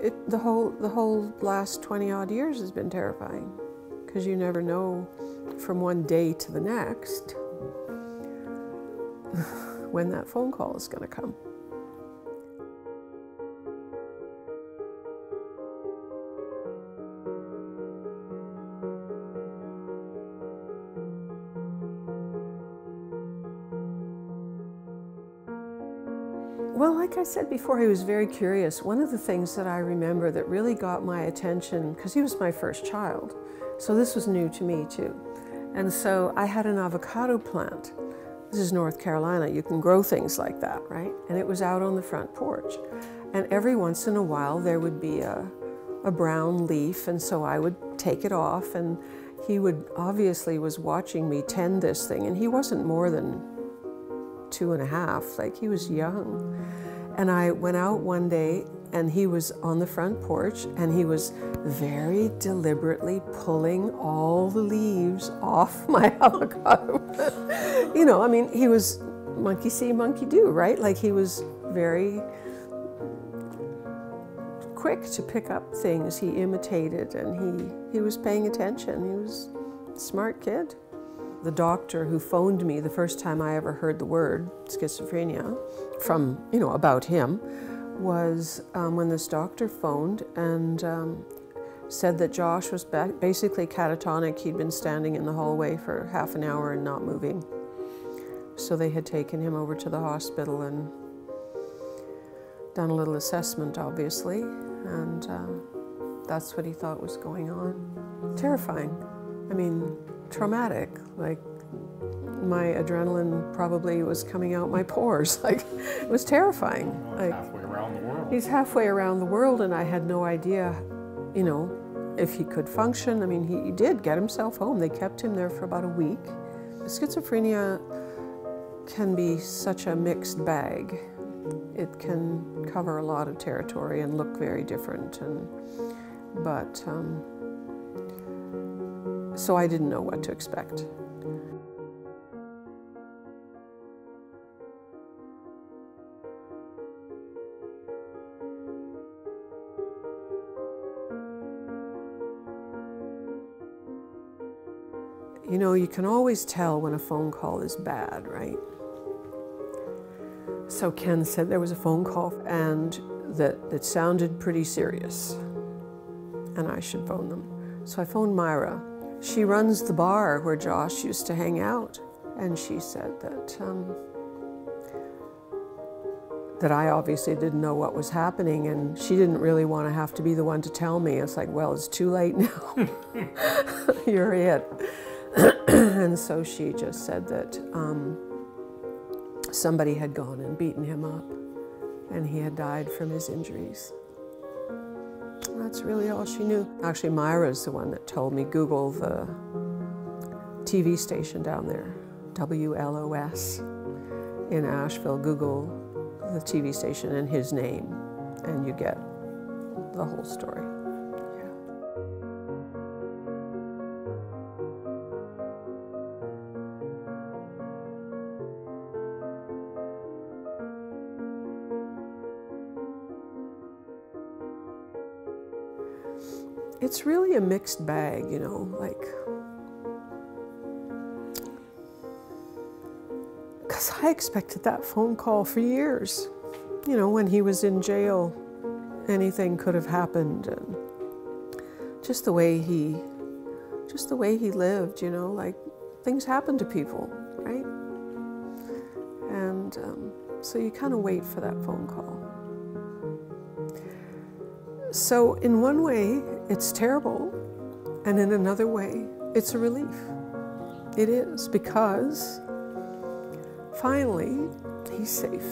The whole last 20-odd years has been terrifying, because you never know from one day to the next when that phone call is going to come. Well, like I said before, he was very curious. One of the things that I remember that really got my attention, because he was my first child, so this was new to me too. And so I had an avocado plant. This is North Carolina. You can grow things like that, right? And it was out on the front porch. And every once in a while there would be a brown leaf, and so I would take it off, and he obviously was watching me tend this thing, and he wasn't more than 2.5, like he was young. And I went out one day and he was on the front porch and he was very deliberately pulling all the leaves off my avocado. You know, I mean, he was monkey see, monkey do, right? Like he was very quick to pick up things. He imitated, and he was paying attention. He was a smart kid. The doctor who phoned me the first time I ever heard the word schizophrenia from, you know, about him, was when this doctor phoned and said that Josh was basically catatonic. He'd been standing in the hallway for half an hour and not moving. So they had taken him over to the hospital and done a little assessment, obviously, and that's what he thought was going on. Terrifying. I mean, traumatic. Like, my adrenaline probably was coming out my pores. Like, it was terrifying. Well, halfway around the world. He's halfway around the world, and I had no idea, you know, if he could function. I mean, he did get himself home. They kept him there for about a week. Schizophrenia can be such a mixed bag. It can cover a lot of territory and look very different, but so I didn't know what to expect. You know, you can always tell when a phone call is bad, right? So Ken said there was a phone call and that sounded pretty serious, and I should phone them. So I phoned Myra. She runs the bar where Josh used to hang out, and she said that I obviously didn't know what was happening, and she didn't really want to have to be the one to tell me. It's like, well, it's too late now. You're it. And so she just said that somebody had gone and beaten him up, and he had died from his injuries. That's really all she knew. Actually, Myra's the one that told me, Google the TV station down there, WLOS in Asheville. Google the TV station and his name, and you get the whole story. It's really a mixed bag, you know, like, because I expected that phone call for years. You know, when he was in jail, anything could have happened, and just the way he lived, you know, like, things happen to people, right? And so you kind of wait for that phone call. So in one way, it's terrible, and in another way, it's a relief. It is, because finally, he's safe.